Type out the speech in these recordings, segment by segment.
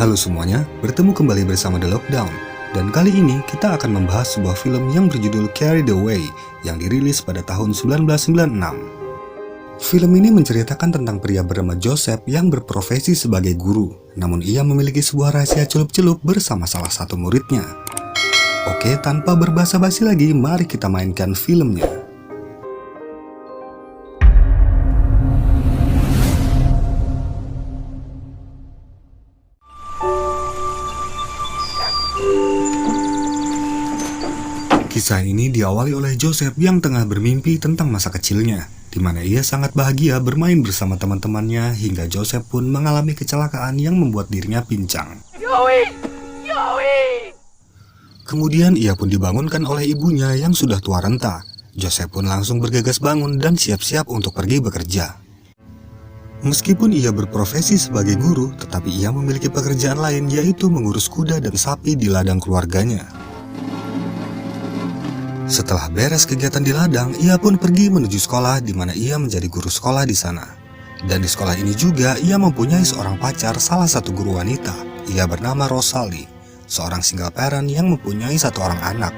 Halo semuanya, bertemu kembali bersama The Lockdown. Dan kali ini kita akan membahas sebuah film yang berjudul Carried Away yang dirilis pada tahun 1996. Film ini menceritakan tentang pria bernama Joseph yang berprofesi sebagai guru, namun ia memiliki sebuah rahasia celup-celup bersama salah satu muridnya. Oke, tanpa berbasa-basi lagi, mari kita mainkan filmnya. Kisah ini diawali oleh Joseph yang tengah bermimpi tentang masa kecilnya, di mana ia sangat bahagia bermain bersama teman-temannya hingga Joseph pun mengalami kecelakaan yang membuat dirinya pincang. Kemudian ia pun dibangunkan oleh ibunya yang sudah tua renta. Joseph pun langsung bergegas bangun dan siap-siap untuk pergi bekerja. Meskipun ia berprofesi sebagai guru, tetapi ia memiliki pekerjaan lain, yaitu mengurus kuda dan sapi di ladang keluarganya. Setelah beres kegiatan di ladang, ia pun pergi menuju sekolah di mana ia menjadi guru sekolah di sana. Dan di sekolah ini juga ia mempunyai seorang pacar, salah satu guru wanita. Ia bernama Rosalie, seorang single parent yang mempunyai satu orang anak.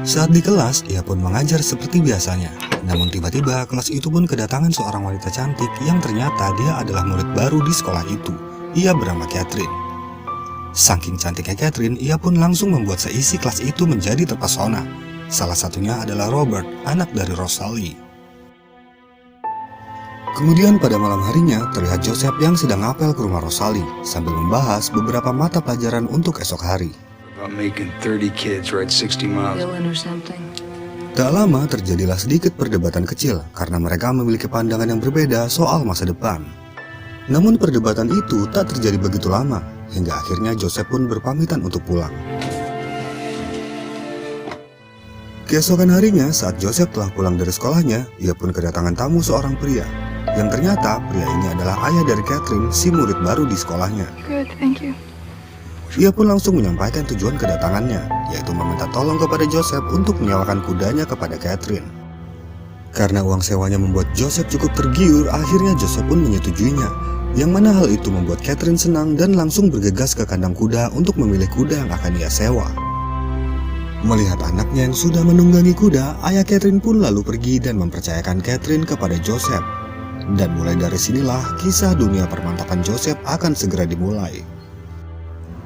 Saat di kelas, ia pun mengajar seperti biasanya. Namun tiba-tiba kelas itu pun kedatangan seorang wanita cantik yang ternyata dia adalah murid baru di sekolah itu. Ia bernama Catherine. Saking cantiknya Catherine, ia pun langsung membuat seisi kelas itu menjadi terpesona. Salah satunya adalah Robert, anak dari Rosalie. Kemudian pada malam harinya, terlihat Joseph yang sedang ngapel ke rumah Rosalie sambil membahas beberapa mata pelajaran untuk esok hari. Tak lama terjadilah sedikit perdebatan kecil karena mereka memiliki pandangan yang berbeda soal masa depan. Namun perdebatan itu tak terjadi begitu lama, hingga akhirnya Joseph pun berpamitan untuk pulang. Keesokan harinya, saat Joseph telah pulang dari sekolahnya, ia pun kedatangan tamu seorang pria. Yang ternyata pria ini adalah ayah dari Catherine, si murid baru di sekolahnya. Good, thank you. Ia pun langsung menyampaikan tujuan kedatangannya, yaitu meminta tolong kepada Joseph untuk menyewakan kudanya kepada Catherine. Karena uang sewanya membuat Joseph cukup tergiur, akhirnya Joseph pun menyetujuinya. Yang mana hal itu membuat Catherine senang dan langsung bergegas ke kandang kuda untuk memilih kuda yang akan ia sewa. Melihat anaknya yang sudah menunggangi kuda, ayah Catherine pun lalu pergi dan mempercayakan Catherine kepada Joseph. Dan mulai dari sinilah kisah dunia permantapan Joseph akan segera dimulai.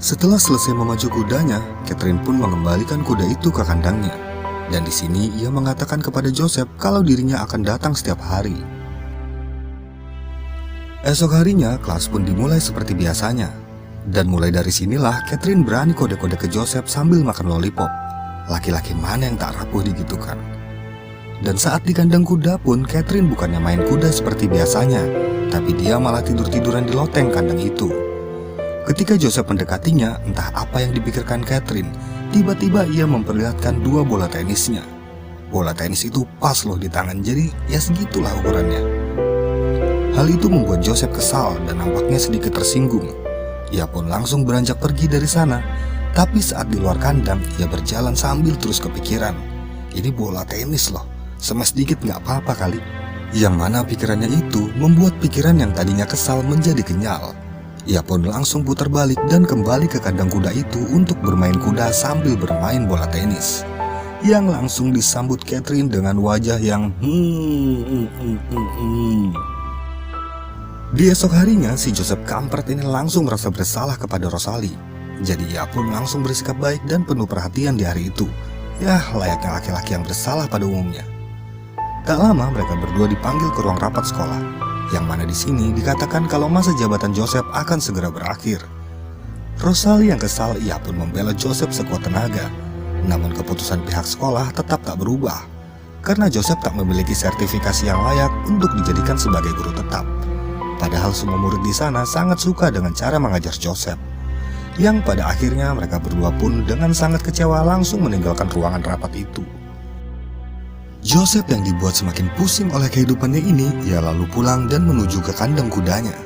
Setelah selesai memacu kudanya, Catherine pun mengembalikan kuda itu ke kandangnya. Dan di sini ia mengatakan kepada Joseph kalau dirinya akan datang setiap hari. Esok harinya kelas pun dimulai seperti biasanya. Dan mulai dari sinilah Catherine berani kode-kode ke Joseph sambil makan lollipop. Laki-laki mana yang tak rapuh digitukan. Dan saat di kandang kuda pun Catherine bukannya main kuda seperti biasanya, tapi dia malah tidur-tiduran di loteng kandang itu. Ketika Joseph mendekatinya, entah apa yang dipikirkan Catherine, tiba-tiba ia memperlihatkan dua bola tenisnya. Bola tenis itu pas loh di tangan, jadi ya segitulah ukurannya. Hal itu membuat Joseph kesal dan nampaknya sedikit tersinggung. Ia pun langsung beranjak pergi dari sana. Tapi saat di luar kandang, ia berjalan sambil terus kepikiran. Ini bola tenis loh, semes dikit nggak apa-apa kali. Yang mana pikirannya itu membuat pikiran yang tadinya kesal menjadi kenyal. Ia pun langsung putar balik dan kembali ke kandang kuda itu untuk bermain kuda sambil bermain bola tenis. Yang langsung disambut Catherine dengan wajah yang Di esok harinya, si Joseph kampret ini langsung merasa bersalah kepada Rosalie. Jadi ia pun langsung bersikap baik dan penuh perhatian di hari itu. Ya, layaknya laki-laki yang bersalah pada umumnya. Tak lama mereka berdua dipanggil ke ruang rapat sekolah, yang mana di sini dikatakan kalau masa jabatan Joseph akan segera berakhir. Rosalie yang kesal, ia pun membela Joseph sekuat tenaga. Namun keputusan pihak sekolah tetap tak berubah, karena Joseph tak memiliki sertifikasi yang layak untuk dijadikan sebagai guru tetap. Padahal semua murid di sana sangat suka dengan cara mengajar Joseph. Yang pada akhirnya mereka berdua pun dengan sangat kecewa langsung meninggalkan ruangan rapat itu. Joseph yang dibuat semakin pusing oleh kehidupannya ini, ia lalu pulang dan menuju ke kandang kudanya.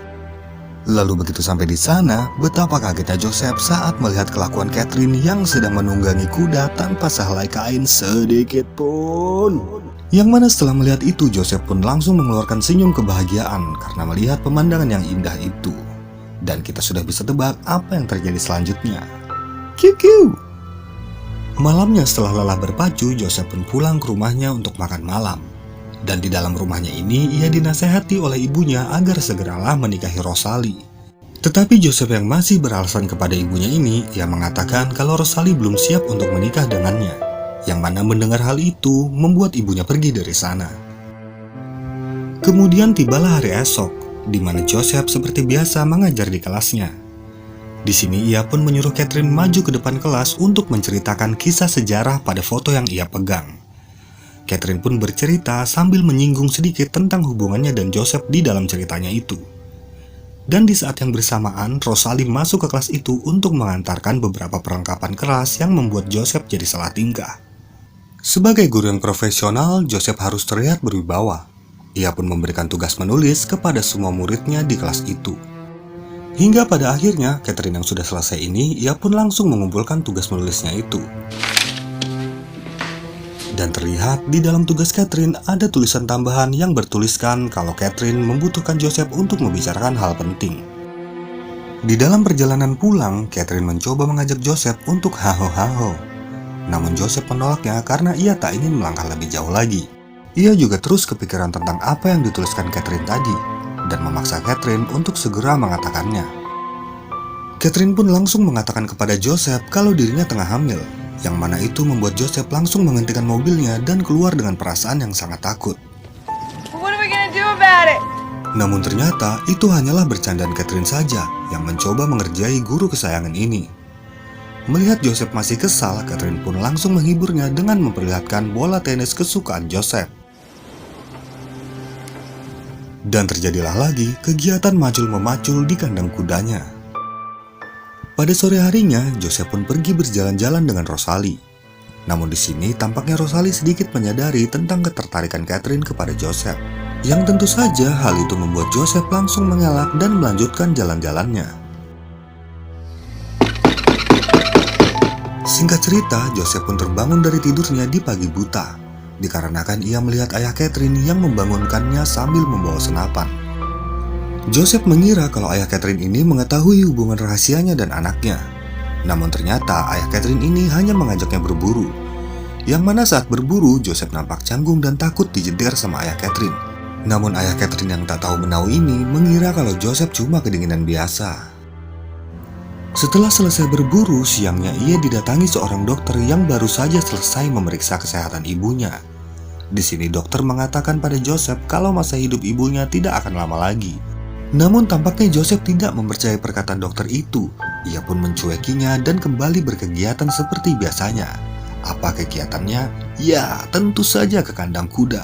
Lalu begitu sampai di sana, betapa kagetnya Joseph saat melihat kelakuan Catherine yang sedang menunggangi kuda tanpa sehelai kain sedikit pun. Yang mana setelah melihat itu, Joseph pun langsung mengeluarkan senyum kebahagiaan karena melihat pemandangan yang indah itu. Dan kita sudah bisa tebak apa yang terjadi selanjutnya. QQ. Malamnya setelah lelah berpacu, Joseph pun pulang ke rumahnya untuk makan malam. Dan di dalam rumahnya ini, ia dinasehati oleh ibunya agar segeralah menikahi Rosalie. Tetapi Joseph yang masih beralasan kepada ibunya ini, ia mengatakan kalau Rosalie belum siap untuk menikah dengannya. Yang mana mendengar hal itu, membuat ibunya pergi dari sana. Kemudian tibalah hari esok, di mana Joseph seperti biasa mengajar di kelasnya. Di sini ia pun menyuruh Catherine maju ke depan kelas untuk menceritakan kisah sejarah pada foto yang ia pegang. Catherine pun bercerita sambil menyinggung sedikit tentang hubungannya dan Joseph di dalam ceritanya itu. Dan di saat yang bersamaan, Rosalie masuk ke kelas itu untuk mengantarkan beberapa perlengkapan kelas yang membuat Joseph jadi salah tingkah. Sebagai guru yang profesional, Joseph harus terlihat berwibawa. Ia pun memberikan tugas menulis kepada semua muridnya di kelas itu. Hingga pada akhirnya, Catherine yang sudah selesai ini, ia pun langsung mengumpulkan tugas menulisnya itu. Dan terlihat di dalam tugas Catherine ada tulisan tambahan yang bertuliskan kalau Catherine membutuhkan Joseph untuk membicarakan hal penting. Di dalam perjalanan pulang, Catherine mencoba mengajak Joseph untuk haho-haho. Namun Joseph menolaknya karena ia tak ingin melangkah lebih jauh lagi. Ia juga terus kepikiran tentang apa yang dituliskan Catherine tadi, dan memaksa Catherine untuk segera mengatakannya. Catherine pun langsung mengatakan kepada Joseph kalau dirinya tengah hamil, yang mana itu membuat Joseph langsung menghentikan mobilnya dan keluar dengan perasaan yang sangat takut. Namun ternyata itu hanyalah bercandaan Catherine saja yang mencoba mengerjai guru kesayangan ini. Melihat Joseph masih kesal, Catherine pun langsung menghiburnya dengan memperlihatkan bola tenis kesukaan Joseph. Dan terjadilah lagi kegiatan macul-memacul di kandang kudanya. Pada sore harinya, Joseph pun pergi berjalan-jalan dengan Rosalie. Namun di sini tampaknya Rosalie sedikit menyadari tentang ketertarikan Catherine kepada Joseph. Yang tentu saja hal itu membuat Joseph langsung mengelak dan melanjutkan jalan-jalannya. Singkat cerita, Joseph pun terbangun dari tidurnya di pagi buta, dikarenakan ia melihat ayah Catherine yang membangunkannya sambil membawa senapan. Joseph mengira kalau ayah Catherine ini mengetahui hubungan rahasianya dan anaknya. Namun ternyata ayah Catherine ini hanya mengajaknya berburu. Yang mana saat berburu, Joseph nampak canggung dan takut dijejer sama ayah Catherine. Namun ayah Catherine yang tak tahu menau ini mengira kalau Joseph cuma kedinginan biasa. Setelah selesai berburu, siangnya ia didatangi seorang dokter yang baru saja selesai memeriksa kesehatan ibunya. Di sini dokter mengatakan pada Joseph kalau masa hidup ibunya tidak akan lama lagi. Namun tampaknya Joseph tidak mempercayai perkataan dokter itu. Ia pun mencuekinya dan kembali berkegiatan seperti biasanya. Apa kegiatannya? Ya, tentu saja ke kandang kuda.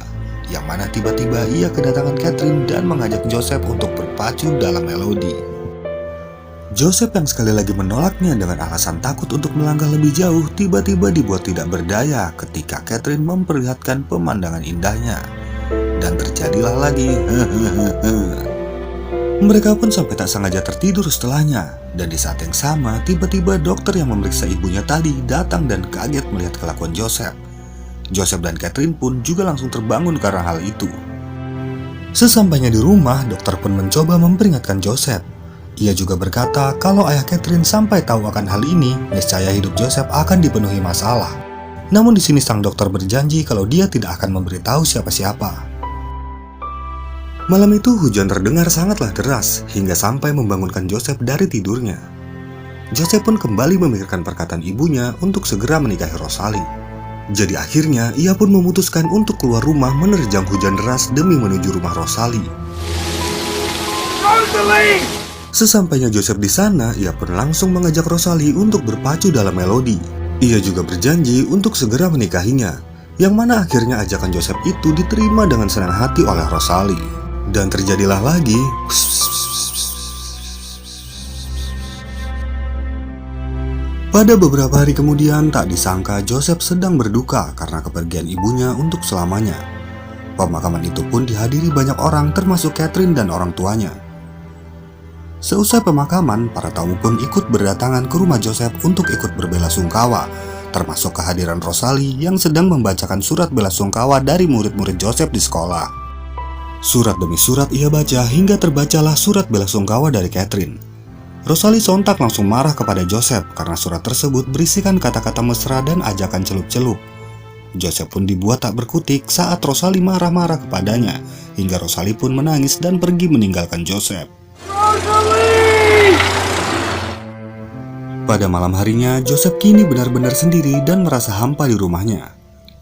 Yang mana tiba-tiba ia kedatangan Catherine dan mengajak Joseph untuk berpacu dalam melodi. Joseph yang sekali lagi menolaknya dengan alasan takut untuk melangkah lebih jauh, tiba-tiba dibuat tidak berdaya ketika Catherine memperlihatkan pemandangan indahnya. Dan terjadilah lagi Mereka pun sampai tak sengaja tertidur setelahnya. Dan di saat yang sama, tiba-tiba dokter yang memeriksa ibunya tadi datang dan kaget melihat kelakuan Joseph. Joseph dan Catherine pun juga langsung terbangun karena hal itu. Sesampainya di rumah, dokter pun mencoba memperingatkan Joseph. Ia juga berkata kalau ayah Catherine sampai tahu akan hal ini, niscaya hidup Joseph akan dipenuhi masalah. Namun di sini sang dokter berjanji kalau dia tidak akan memberitahu siapa-siapa. Malam itu hujan terdengar sangatlah deras hingga sampai membangunkan Joseph dari tidurnya. Joseph pun kembali memikirkan perkataan ibunya untuk segera menikahi Rosalie. Jadi akhirnya ia pun memutuskan untuk keluar rumah menerjang hujan deras demi menuju rumah Rosalie. Rosalie! Sesampainya Joseph di sana, ia pun langsung mengajak Rosalie untuk berpacu dalam melodi. Ia juga berjanji untuk segera menikahinya, yang mana akhirnya ajakan Joseph itu diterima dengan senang hati oleh Rosalie. Dan terjadilah lagi. Pada beberapa hari kemudian, tak disangka Joseph sedang berduka karena kepergian ibunya untuk selamanya. Pemakaman itu pun dihadiri banyak orang termasuk Catherine dan orang tuanya. Seusai pemakaman, para tamu pun ikut berdatangan ke rumah Joseph untuk ikut berbelasungkawa, termasuk kehadiran Rosalie yang sedang membacakan surat belasungkawa dari murid-murid Joseph di sekolah. Surat demi surat ia baca hingga terbacalah surat belasungkawa dari Catherine. Rosalie sontak langsung marah kepada Joseph karena surat tersebut berisikan kata-kata mesra dan ajakan celup-celup. Joseph pun dibuat tak berkutik saat Rosalie marah-marah kepadanya, hingga Rosalie pun menangis dan pergi meninggalkan Joseph. Pada malam harinya, Joseph kini benar-benar sendiri dan merasa hampa di rumahnya.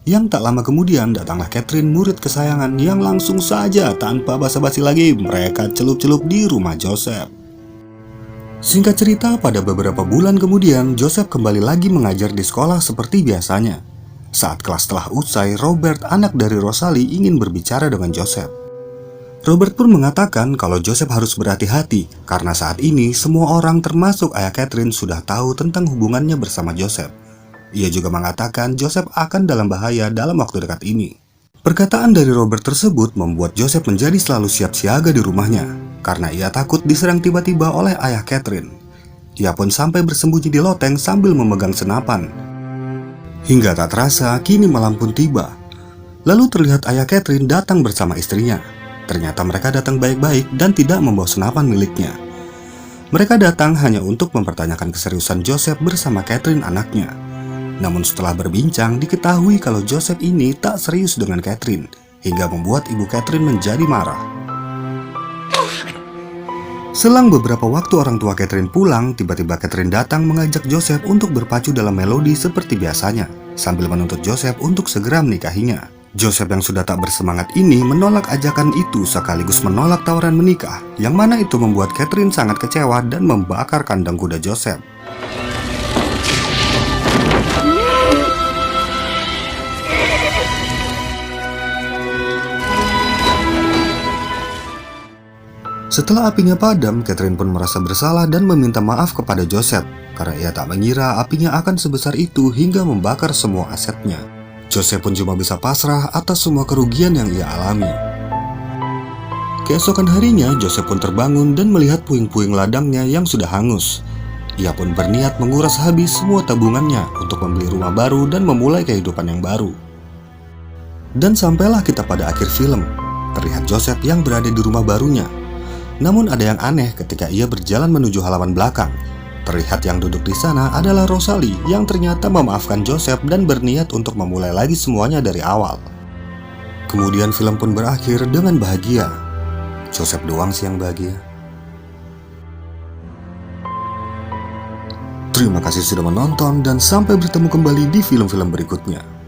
Yang tak lama kemudian datanglah Catherine, murid kesayangan, yang langsung saja tanpa basa-basi lagi mereka celup-celup di rumah Joseph. Singkat cerita, pada beberapa bulan kemudian, Joseph kembali lagi mengajar di sekolah seperti biasanya. Saat kelas telah usai, Robert, anak dari Rosalie, ingin berbicara dengan Joseph. Robert pun mengatakan kalau Joseph harus berhati-hati karena saat ini semua orang termasuk ayah Catherine sudah tahu tentang hubungannya bersama Joseph. Ia juga mengatakan Joseph akan dalam bahaya dalam waktu dekat ini. Perkataan dari Robert tersebut membuat Joseph menjadi selalu siap siaga di rumahnya karena ia takut diserang tiba-tiba oleh ayah Catherine. Ia pun sampai bersembunyi di loteng sambil memegang senapan. Hingga tak terasa, kini malam pun tiba. Lalu terlihat ayah Catherine datang bersama istrinya. Ternyata mereka datang baik-baik dan tidak membawa senapan miliknya. Mereka datang hanya untuk mempertanyakan keseriusan Joseph bersama Catherine anaknya. Namun setelah berbincang, diketahui kalau Joseph ini tak serius dengan Catherine, hingga membuat ibu Catherine menjadi marah. Selang beberapa waktu orang tua Catherine pulang, tiba-tiba Catherine datang mengajak Joseph untuk berpacu dalam melodi seperti biasanya, sambil menuntut Joseph untuk segera menikahinya. Joseph yang sudah tak bersemangat ini menolak ajakan itu sekaligus menolak tawaran menikah, yang mana itu membuat Catherine sangat kecewa dan membakar kandang kuda Joseph. Setelah apinya padam, Catherine pun merasa bersalah dan meminta maaf kepada Joseph karena ia tak mengira apinya akan sebesar itu hingga membakar semua asetnya. Joseph pun cuma bisa pasrah atas semua kerugian yang ia alami. Keesokan harinya, Joseph pun terbangun dan melihat puing-puing ladangnya yang sudah hangus. Ia pun berniat menguras habis semua tabungannya untuk membeli rumah baru dan memulai kehidupan yang baru. Dan sampailah kita pada akhir film. Terlihat Joseph yang berada di rumah barunya. Namun ada yang aneh ketika ia berjalan menuju halaman belakang. Terlihat yang duduk di sana adalah Rosalie yang ternyata memaafkan Joseph dan berniat untuk memulai lagi semuanya dari awal. Kemudian film pun berakhir dengan bahagia. Joseph doang sih yang bahagia. Terima kasih sudah menonton dan sampai bertemu kembali di film-film berikutnya.